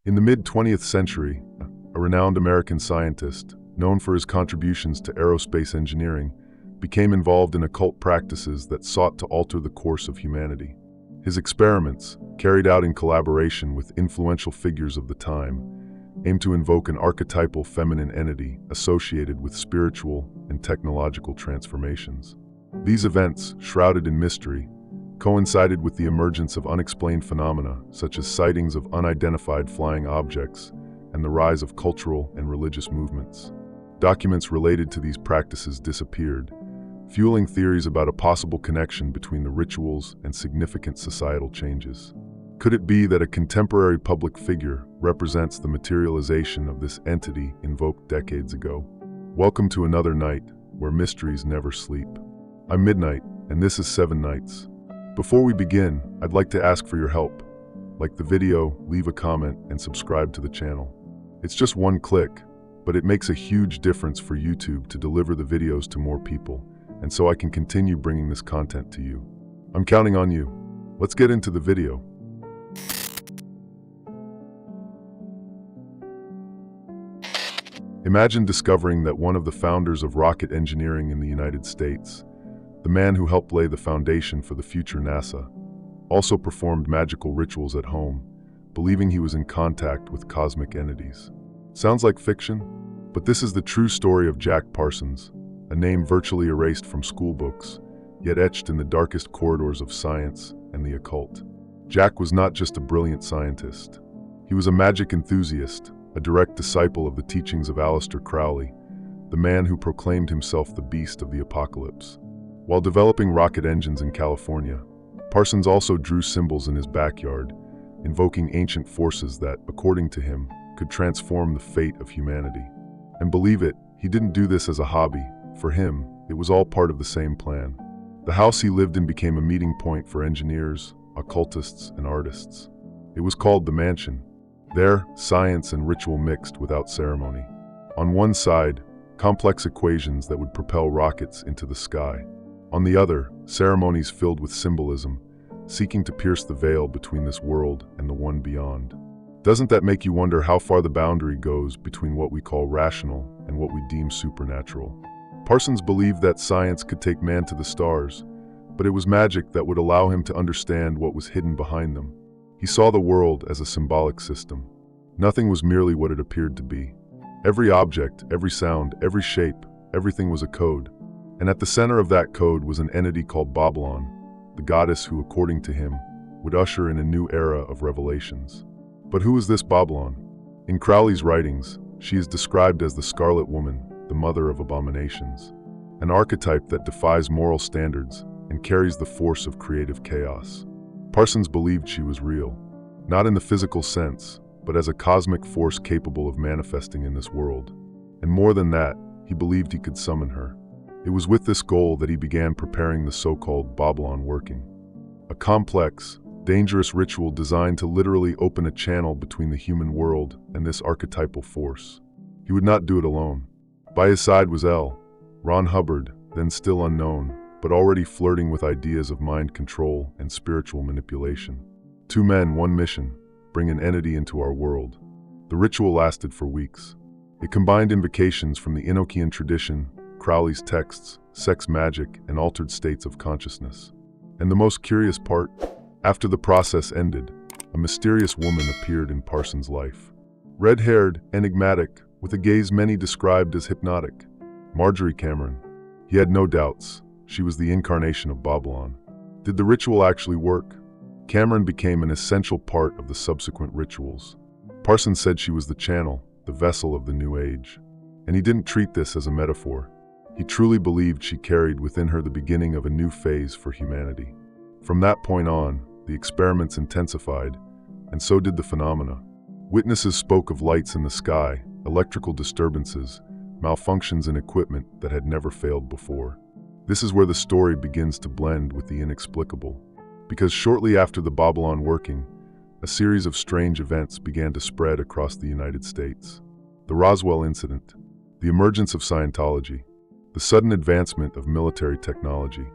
In the mid-20th century, a renowned American scientist, known for his contributions to aerospace engineering, became involved in occult practices that sought to alter the course of humanity. His experiments, carried out in collaboration with influential figures of the time, aimed to invoke an archetypal feminine entity associated with spiritual and technological transformations. These events, shrouded in mystery, coincided with the emergence of unexplained phenomena such as sightings of unidentified flying objects and the rise of cultural and religious movements. Documents related to these practices disappeared, fueling theories about a possible connection between the rituals and significant societal changes. Could it be that a contemporary public figure represents the materialization of this entity invoked decades ago? Welcome to another night where mysteries never sleep. I'm Midnight, and this is 7 Nights. Before we begin, I'd like to ask for your help. Like the video, leave a comment, and subscribe to the channel. It's just one click, but it makes a huge difference for YouTube to deliver the videos to more people, and so I can continue bringing this content to you. I'm counting on you. Let's get into the video. Imagine discovering that one of the founders of rocket engineering in the United States, the man who helped lay the foundation for the future NASA, also performed magical rituals at home, believing he was in contact with cosmic entities. Sounds like fiction? But this is the true story of Jack Parsons, a name virtually erased from school books, yet etched in the darkest corridors of science and the occult. Jack was not just a brilliant scientist. He was a magic enthusiast, a direct disciple of the teachings of Aleister Crowley, the man who proclaimed himself the beast of the apocalypse. While developing rocket engines in California, Parsons also drew symbols in his backyard, invoking ancient forces that, according to him, could transform the fate of humanity. And believe it, he didn't do this as a hobby. For him, it was all part of the same plan. The house he lived in became a meeting point for engineers, occultists, and artists. It was called the Mansion. There, science and ritual mixed without ceremony. On one side, complex equations that would propel rockets into the sky. On the other, ceremonies filled with symbolism, seeking to pierce the veil between this world and the one beyond. Doesn't that make you wonder how far the boundary goes between what we call rational and what we deem supernatural? Parsons believed that science could take man to the stars, but it was magic that would allow him to understand what was hidden behind them. He saw the world as a symbolic system. Nothing was merely what it appeared to be. Every object, every sound, every shape, everything was a code. And at the center of that code was an entity called Babalon, the goddess who, according to him, would usher in a new era of revelations. But who is this Babalon? In Crowley's writings, she is described as the Scarlet Woman, the mother of abominations, an archetype that defies moral standards and carries the force of creative chaos. Parsons believed she was real, not in the physical sense, but as a cosmic force capable of manifesting in this world. And more than that, he believed he could summon her. It was with this goal that he began preparing the so-called Babalon working, a complex, dangerous ritual designed to literally open a channel between the human world and this archetypal force. He would not do it alone. By his side was Ron Hubbard, then still unknown, but already flirting with ideas of mind control and spiritual manipulation. 2 men, 1 mission: bring an entity into our world. The ritual lasted for weeks. It combined invocations from the Enochian tradition, Crowley's texts, sex magic, and altered states of consciousness. And the most curious part, after the process ended, a mysterious woman appeared in Parsons' life. Red-haired, enigmatic, with a gaze many described as hypnotic. Marjorie Cameron. He had no doubts. She was the incarnation of Babalon. Did the ritual actually work? Cameron became an essential part of the subsequent rituals. Parsons said she was the channel, the vessel of the new age. And he didn't treat this as a metaphor. He truly believed she carried within her the beginning of a new phase for humanity. From that point on, the experiments intensified, and so did the phenomena. Witnesses spoke of lights in the sky, electrical disturbances, malfunctions in equipment that had never failed before. This is where the story begins to blend with the inexplicable. Because shortly after the Babalon working, a series of strange events began to spread across the United States. The Roswell incident, the emergence of Scientology, the sudden advancement of military technology.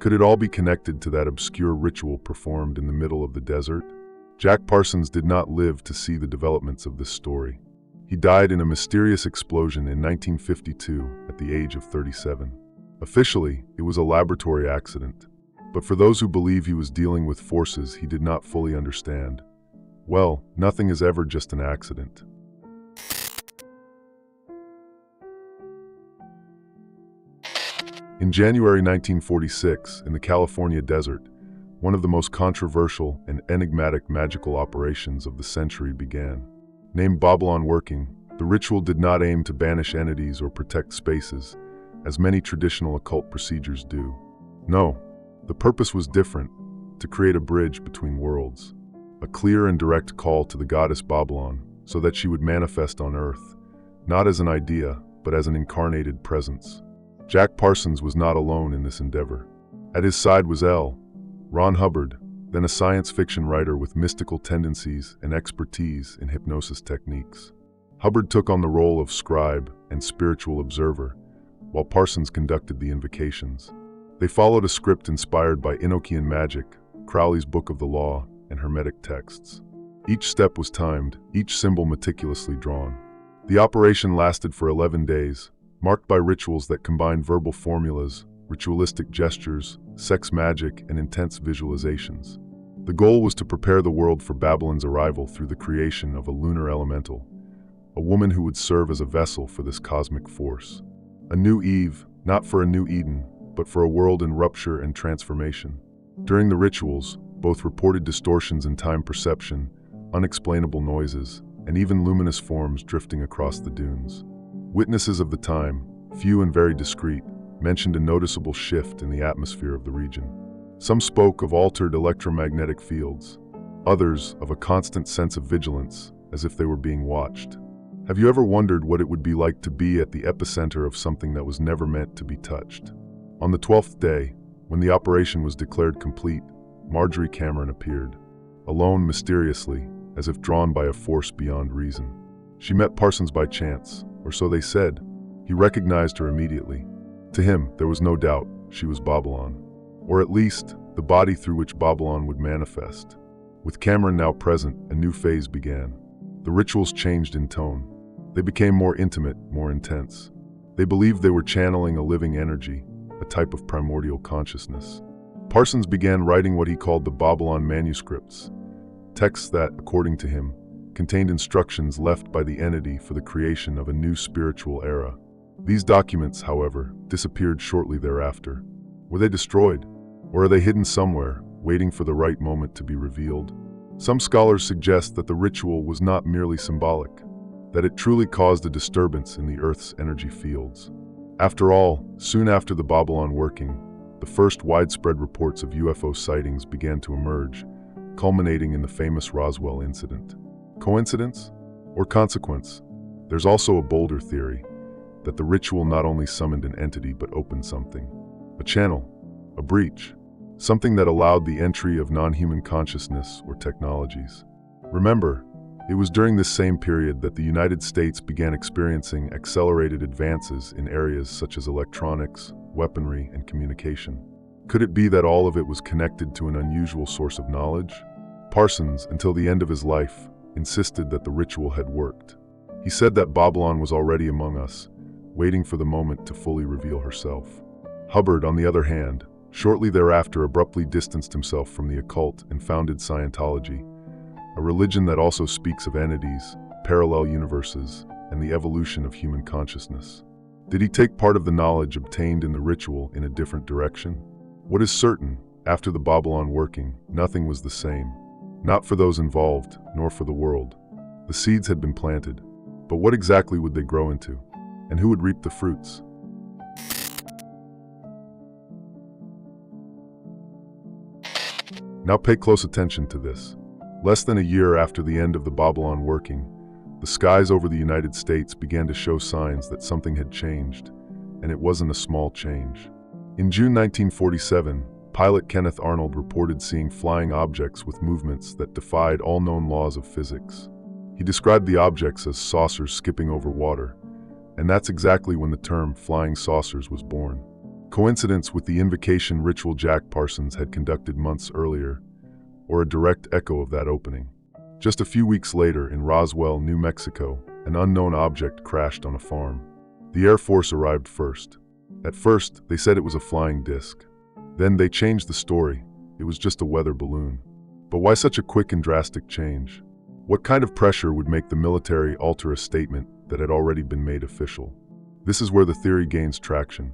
Could it all be connected to that obscure ritual performed in the middle of the desert? Jack Parsons did not live to see the developments of this story. He died in a mysterious explosion in 1952 at the age of 37. Officially, it was a laboratory accident. But for those who believe he was dealing with forces he did not fully understand, well, nothing is ever just an accident. In January 1946, in the California desert, one of the most controversial and enigmatic magical operations of the century began. Named Babalon working, the ritual did not aim to banish entities or protect spaces, as many traditional occult procedures do. No, the purpose was different, to create a bridge between worlds. A clear and direct call to the goddess Babalon, so that she would manifest on Earth, not as an idea, but as an incarnated presence. Jack Parsons was not alone in this endeavor. At his side was Ron Hubbard, then a science fiction writer with mystical tendencies and expertise in hypnosis techniques. Hubbard took on the role of scribe and spiritual observer, while Parsons conducted the invocations. They followed a script inspired by Enochian magic, Crowley's Book of the Law, and Hermetic texts. Each step was timed, each symbol meticulously drawn. The operation lasted for 11 days, marked by rituals that combined verbal formulas, ritualistic gestures, sex magic, and intense visualizations. The goal was to prepare the world for Babalon's arrival through the creation of a lunar elemental, a woman who would serve as a vessel for this cosmic force. A new Eve, not for a new Eden, but for a world in rupture and transformation. During the rituals, both reported distortions in time perception, unexplainable noises, and even luminous forms drifting across the dunes. Witnesses of the time, few and very discreet, mentioned a noticeable shift in the atmosphere of the region. Some spoke of altered electromagnetic fields, others of a constant sense of vigilance, as if they were being watched. Have you ever wondered what it would be like to be at the epicenter of something that was never meant to be touched? On the 12th day, when the operation was declared complete, Marjorie Cameron appeared, alone mysteriously, as if drawn by a force beyond reason. She met Parsons by chance, or so they said. He recognized her immediately. To him, there was no doubt she was Babalon, or at least the body through which Babalon would manifest. With Cameron now present, a new phase began. The rituals changed in tone. They became more intimate, more intense. They believed they were channeling a living energy, a type of primordial consciousness. Parsons began writing what he called the Babalon manuscripts, texts that, according to him, contained instructions left by the entity for the creation of a new spiritual era. These documents, however, disappeared shortly thereafter. Were they destroyed? Or are they hidden somewhere, waiting for the right moment to be revealed? Some scholars suggest that the ritual was not merely symbolic, that it truly caused a disturbance in the Earth's energy fields. After all, soon after the Babalon working, the first widespread reports of UFO sightings began to emerge, culminating in the famous Roswell incident. Coincidence? Or consequence? There's also a bolder theory, that the ritual not only summoned an entity but opened something. A channel, a breach, something that allowed the entry of non-human consciousness or technologies. Remember, it was during this same period that the United States began experiencing accelerated advances in areas such as electronics, weaponry, and communication. Could it be that all of it was connected to an unusual source of knowledge? Parsons, until the end of his life, insisted that the ritual had worked. He said that Babalon was already among us, waiting for the moment to fully reveal herself. Hubbard, on the other hand, shortly thereafter abruptly distanced himself from the occult and founded Scientology, a religion that also speaks of entities, parallel universes, and the evolution of human consciousness. Did he take part of the knowledge obtained in the ritual in a different direction? What is certain, after the Babalon working, nothing was the same. Not for those involved, nor for the world. The seeds had been planted, but what exactly would they grow into? And who would reap the fruits? Now pay close attention to this. Less than a year after the end of the Babalon working, the skies over the United States began to show signs that something had changed, and it wasn't a small change. In June 1947, pilot Kenneth Arnold reported seeing flying objects with movements that defied all known laws of physics. He described the objects as saucers skipping over water, and that's exactly when the term flying saucers was born. Coincidence with the invocation ritual Jack Parsons had conducted months earlier? or a direct echo of that opening. Just a few weeks later, in Roswell, New Mexico, an unknown object crashed on a farm. The Air Force arrived first. At first, they said it was a flying disc. Then they changed the story. It was just a weather balloon. But why such a quick and drastic change? What kind of pressure would make the military alter a statement that had already been made official? This is where the theory gains traction.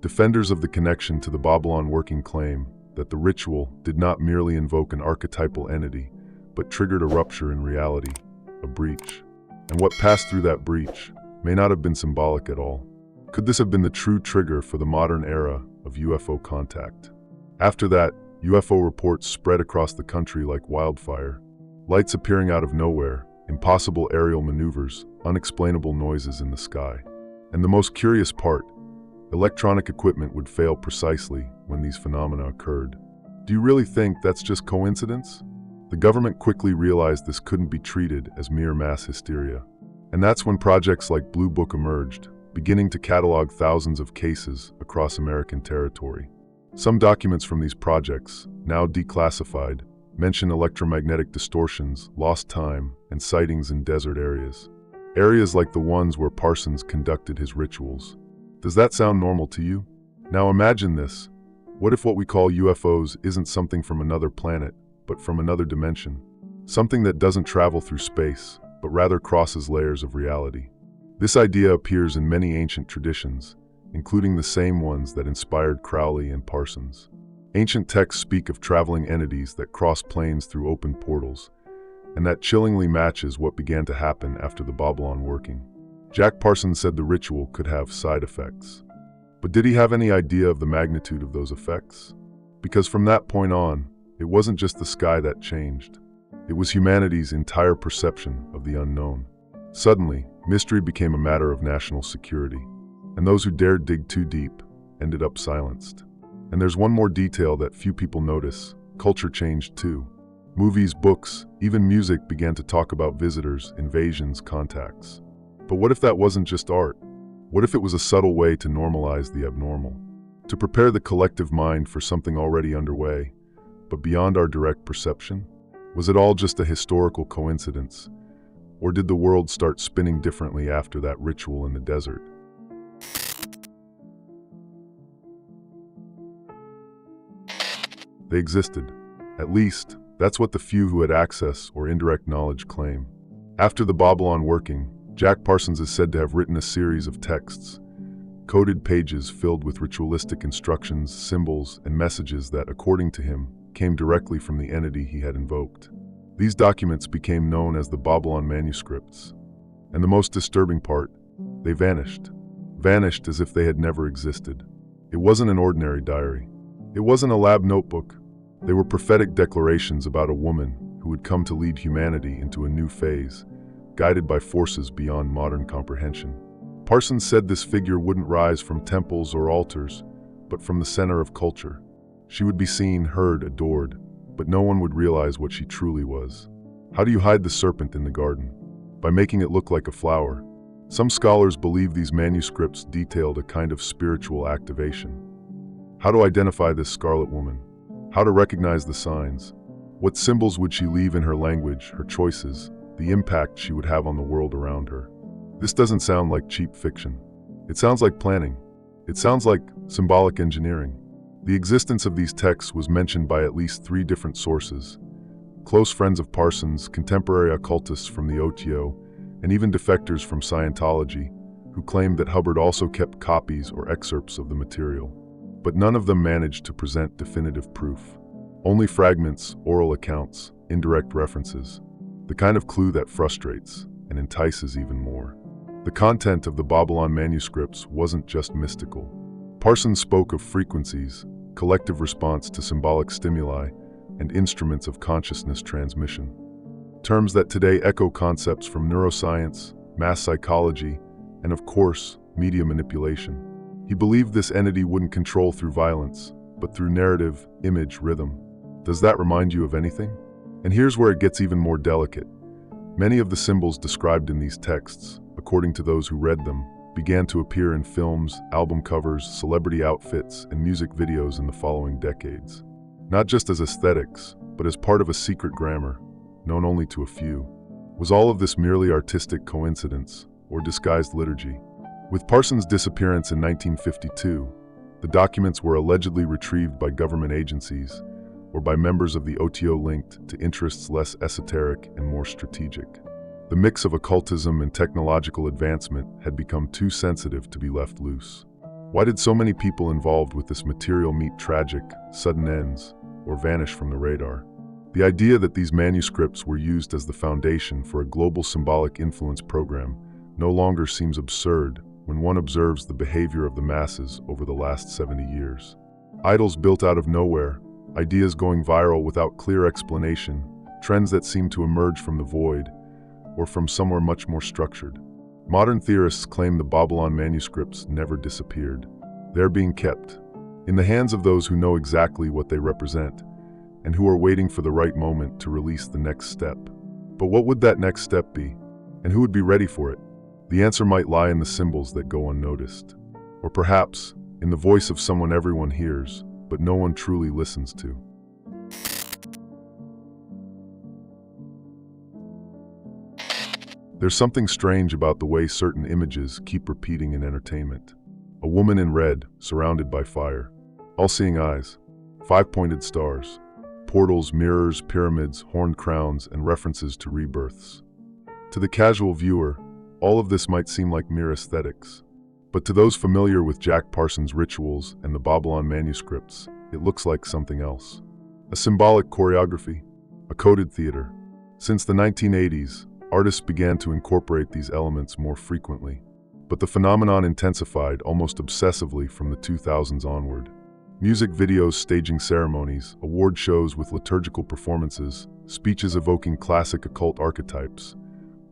Defenders of the connection to the Babalon working claim that the ritual did not merely invoke an archetypal entity, but triggered a rupture in reality, a breach. And what passed through that breach may not have been symbolic at all. Could this have been the true trigger for the modern era of UFO contact? After that, UFO reports spread across the country like wildfire. Lights appearing out of nowhere, impossible aerial maneuvers, unexplainable noises in the sky. And the most curious part, electronic equipment would fail precisely when these phenomena occurred. Do you really think that's just coincidence? The government quickly realized this couldn't be treated as mere mass hysteria. And that's when projects like Blue Book emerged, beginning to catalog thousands of cases across American territory. Some documents from these projects, now declassified, mention electromagnetic distortions, lost time, and sightings in desert areas. Areas like the ones where Parsons conducted his rituals. Does that sound normal to you? Now imagine this. What if what we call UFOs isn't something from another planet, but from another dimension? Something that doesn't travel through space, but rather crosses layers of reality. This idea appears in many ancient traditions, including the same ones that inspired Crowley and Parsons. Ancient texts speak of traveling entities that cross planes through open portals, and that chillingly matches what began to happen after the Babalon working. Jack Parsons said the ritual could have side effects. But did he have any idea of the magnitude of those effects? Because from that point on, it wasn't just the sky that changed. It was humanity's entire perception of the unknown. Suddenly, mystery became a matter of national security, and those who dared dig too deep ended up silenced. And there's one more detail that few people notice. Culture changed too. Movies, books, even music began to talk about visitors, invasions, contacts. But what if that wasn't just art? What if it was a subtle way to normalize the abnormal? To prepare the collective mind for something already underway, but beyond our direct perception? Was it all just a historical coincidence? Or did the world start spinning differently after that ritual in the desert? They existed. At least, that's what the few who had access or indirect knowledge claim. After the Babalon working, Jack Parsons is said to have written a series of texts, coded pages filled with ritualistic instructions, symbols, and messages that, according to him, came directly from the entity he had invoked. These documents became known as the Babalon manuscripts. And the most disturbing part, they vanished. Vanished as if they had never existed. It wasn't an ordinary diary. It wasn't a lab notebook. They were prophetic declarations about a woman who would come to lead humanity into a new phase, guided by forces beyond modern comprehension. Parsons said this figure wouldn't rise from temples or altars, but from the center of culture. She would be seen, heard, adored, but no one would realize what she truly was. How do you hide the serpent in the garden? By making it look like a flower. Some scholars believe these manuscripts detailed a kind of spiritual activation. How to identify this scarlet woman? How to recognize the signs? What symbols would she leave in her language, her choices, the impact she would have on the world around her? This doesn't sound like cheap fiction. It sounds like planning. It sounds like symbolic engineering. The existence of these texts was mentioned by at least 3 different sources: close friends of Parsons, contemporary occultists from the OTO, and even defectors from Scientology, who claimed that Hubbard also kept copies or excerpts of the material. But none of them managed to present definitive proof. Only fragments, oral accounts, indirect references. The kind of clue that frustrates and entices even more. The content of the Babalon manuscripts wasn't just mystical. Parsons spoke of frequencies, collective response to symbolic stimuli, and instruments of consciousness transmission. Terms that today echo concepts from neuroscience, mass psychology, and of course, media manipulation. He believed this entity wouldn't control through violence, but through narrative, image, rhythm. Does that remind you of anything? And here's where it gets even more delicate. Many of the symbols described in these texts, according to those who read them, began to appear in films, album covers, celebrity outfits, and music videos in the following decades. Not just as aesthetics, but but as part of a secret grammar, known only to a few. Was all of this merely artistic coincidence or disguised liturgy? With Parsons' disappearance in 1952, the documents were allegedly retrieved by government agencies or by members of the OTO linked to interests less esoteric and more strategic. The mix of occultism and technological advancement had become too sensitive to be left loose. Why did so many people involved with this material meet tragic, sudden ends, or vanish from the radar? The idea that these manuscripts were used as the foundation for a global symbolic influence program no longer seems absurd when one observes the behavior of the masses over the last 70 years. Idols built out of nowhere, ideas going viral without clear explanation, trends that seem to emerge from the void or from somewhere much more structured. Modern theorists claim the Babalon manuscripts never disappeared. They're being kept in the hands of those who know exactly what they represent and who are waiting for the right moment to release the next step. But what would that next step be? And who would be ready for it? The answer might lie in the symbols that go unnoticed. Or perhaps in the voice of someone everyone hears, but no one truly listens to. There's something strange about the way certain images keep repeating in entertainment. A woman in red, surrounded by fire. All-seeing eyes. 5-pointed stars. Portals, mirrors, pyramids, horned crowns, and references to rebirths. To the casual viewer, all of this might seem like mere aesthetics. But to those familiar with Jack Parsons' rituals and the Babalon manuscripts, it looks like something else. A symbolic choreography. A coded theater. Since the 1980s, artists began to incorporate these elements more frequently. But the phenomenon intensified almost obsessively from the 2000s onward. Music videos staging ceremonies, award shows with liturgical performances, speeches evoking classic occult archetypes.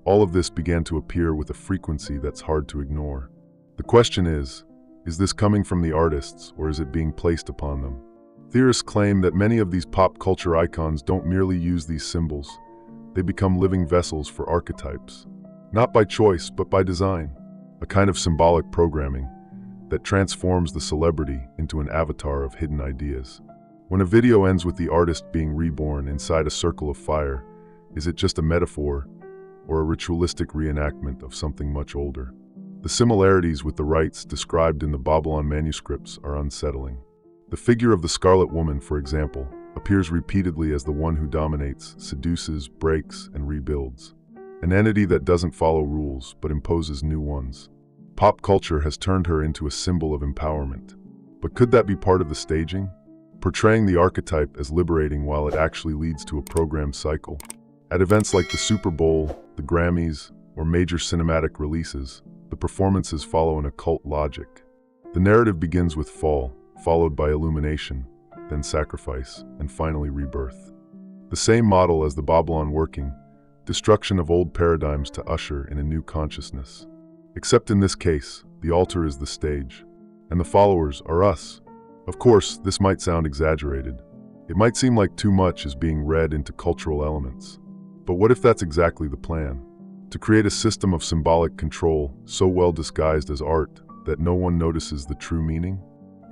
All of this began to appear with a frequency that's hard to ignore. The question is this coming from the artists or is it being placed upon them? Theorists claim that many of these pop culture icons don't merely use these symbols. They become living vessels for archetypes. Not by choice, but by design. A kind of symbolic programming that transforms the celebrity into an avatar of hidden ideas. When a video ends with the artist being reborn inside a circle of fire, is it just a metaphor or a ritualistic reenactment of something much older? The similarities with the rites described in the Babalon manuscripts are unsettling. The figure of the Scarlet Woman, for example, appears repeatedly as the one who dominates, seduces, breaks, and rebuilds. An entity that doesn't follow rules, but imposes new ones. Pop culture has turned her into a symbol of empowerment. But could that be part of the staging? Portraying the archetype as liberating while it actually leads to a programmed cycle. At events like the Super Bowl, the Grammys, or major cinematic releases, the performances follow an occult logic. The narrative begins with fall, followed by illumination, then sacrifice, and finally rebirth. The same model as the Babalon working, destruction of old paradigms to usher in a new consciousness. Except in this case, the altar is the stage, and the followers are us. Of course, this might sound exaggerated. It might seem like too much is being read into cultural elements. But what if that's exactly the plan? To create a system of symbolic control so well disguised as art that no one notices the true meaning?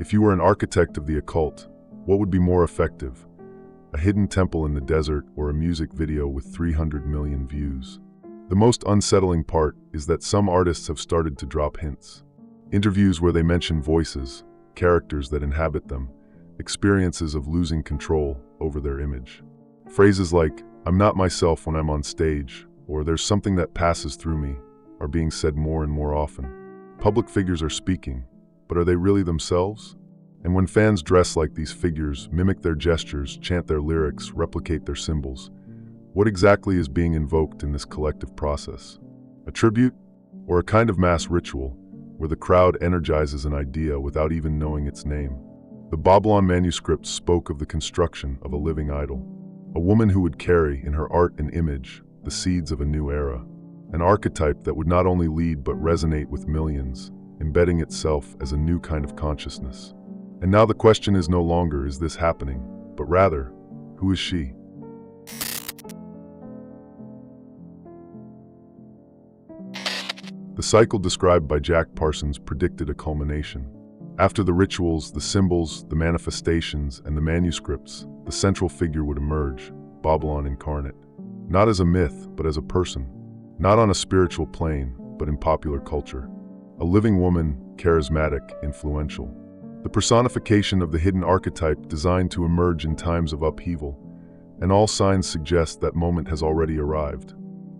If you were an architect of the occult, what would be more effective? A hidden temple in the desert or a music video with 300 million views? The most unsettling part is that some artists have started to drop hints. Interviews where they mention voices, characters that inhabit them, experiences of losing control over their image. Phrases like, "I'm not myself when I'm on stage," or "there's something that passes through me," are being said more and more often. Public figures are speaking, but are they really themselves? And when fans dress like these figures, mimic their gestures, chant their lyrics, replicate their symbols, what exactly is being invoked in this collective process? A tribute? Or a kind of mass ritual, where the crowd energizes an idea without even knowing its name? The Babalon manuscripts spoke of the construction of a living idol. A woman who would carry, in her art and image, the seeds of a new era. An archetype that would not only lead but resonate with millions, embedding itself as a new kind of consciousness. And now the question is no longer, is this happening? But rather, who is she? The cycle described by Jack Parsons predicted a culmination. After the rituals, the symbols, the manifestations, and the manuscripts, the central figure would emerge, Babalon incarnate. Not as a myth, but as a person. Not on a spiritual plane, but in popular culture. A living woman, charismatic, influential. The personification of the hidden archetype designed to emerge in times of upheaval, and all signs suggest that moment has already arrived.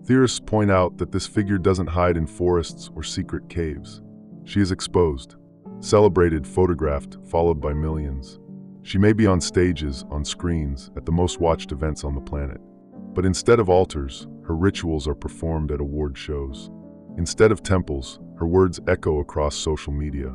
Theorists point out that this figure doesn't hide in forests or secret caves. She is exposed, celebrated, photographed, followed by millions. She may be on stages, on screens, at the most watched events on the planet. But instead of altars, her rituals are performed at award shows. Instead of temples, her words echo across social media.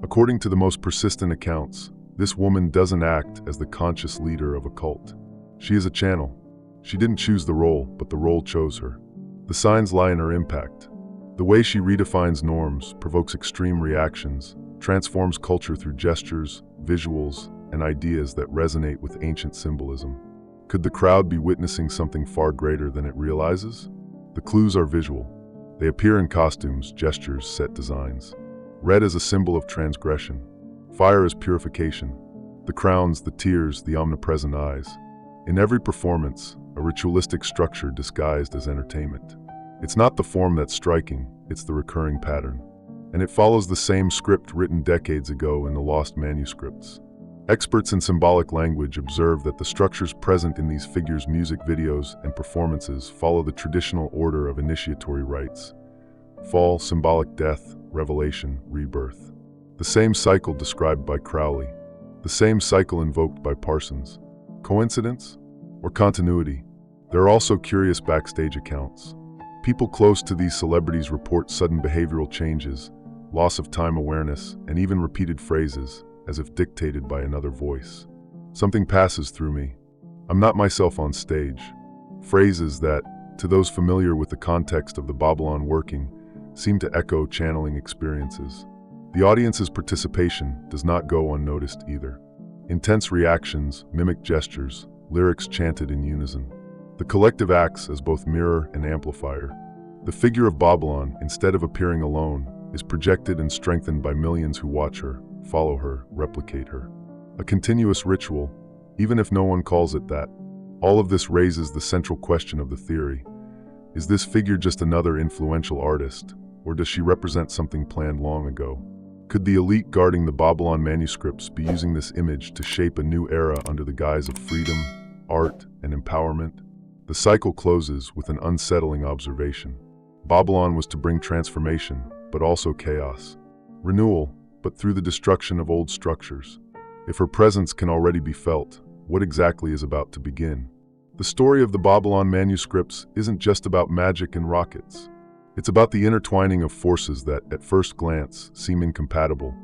According to the most persistent accounts, this woman doesn't act as the conscious leader of a cult. She is a channel. She didn't choose the role, but the role chose her. The signs lie in her impact. The way she redefines norms, provokes extreme reactions, transforms culture through gestures, visuals, and ideas that resonate with ancient symbolism. Could the crowd be witnessing something far greater than it realizes? The clues are visual. They appear in costumes, gestures, set designs. Red is a symbol of transgression. Fire is purification. The crowns, the tears, the omnipresent eyes. In every performance, a ritualistic structure disguised as entertainment. It's not the form that's striking, it's the recurring pattern. And it follows the same script written decades ago in the lost manuscripts. Experts in symbolic language observe that the structures present in these figures' music videos and performances follow the traditional order of initiatory rites. Fall, symbolic death, revelation, rebirth. The same cycle described by Crowley. The same cycle invoked by Parsons. Coincidence? Or continuity? There are also curious backstage accounts. People close to these celebrities report sudden behavioral changes, loss of time awareness, and even repeated phrases, as if dictated by another voice. Something passes through me. I'm not myself on stage. Phrases that, to those familiar with the context of the Babalon working, seem to echo channeling experiences. The audience's participation does not go unnoticed either. Intense reactions, mimic gestures, lyrics chanted in unison. The collective acts as both mirror and amplifier. The figure of Babalon, instead of appearing alone, is projected and strengthened by millions who watch her, follow her, replicate her. A continuous ritual, even if no one calls it that. All of this raises the central question of the theory. Is this figure just another influential artist, or does she represent something planned long ago? Could the elite guarding the Babalon manuscripts be using this image to shape a new era under the guise of freedom, art, and empowerment? The cycle closes with an unsettling observation. Babalon was to bring transformation, but also chaos. Renewal, but through the destruction of old structures. If her presence can already be felt, what exactly is about to begin? The story of the Babalon manuscripts isn't just about magic and rockets. It's about the intertwining of forces that, at first glance, seem incompatible.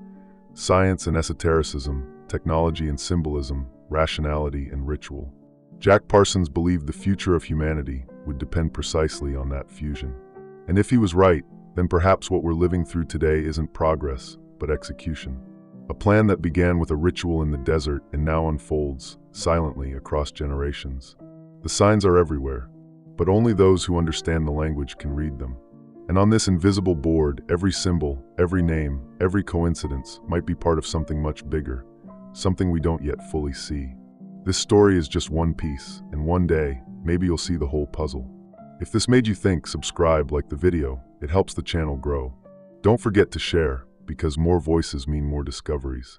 Science and esotericism, technology and symbolism, rationality and ritual. Jack Parsons believed the future of humanity would depend precisely on that fusion. And if he was right, then perhaps what we're living through today isn't progress, but execution. A plan that began with a ritual in the desert and now unfolds, silently, across generations. The signs are everywhere, but only those who understand the language can read them. And on this invisible board, every symbol, every name, every coincidence might be part of something much bigger, something we don't yet fully see. This story is just one piece, and one day, maybe you'll see the whole puzzle. If this made you think, subscribe, like the video. It helps the channel grow. Don't forget to share, because more voices mean more discoveries.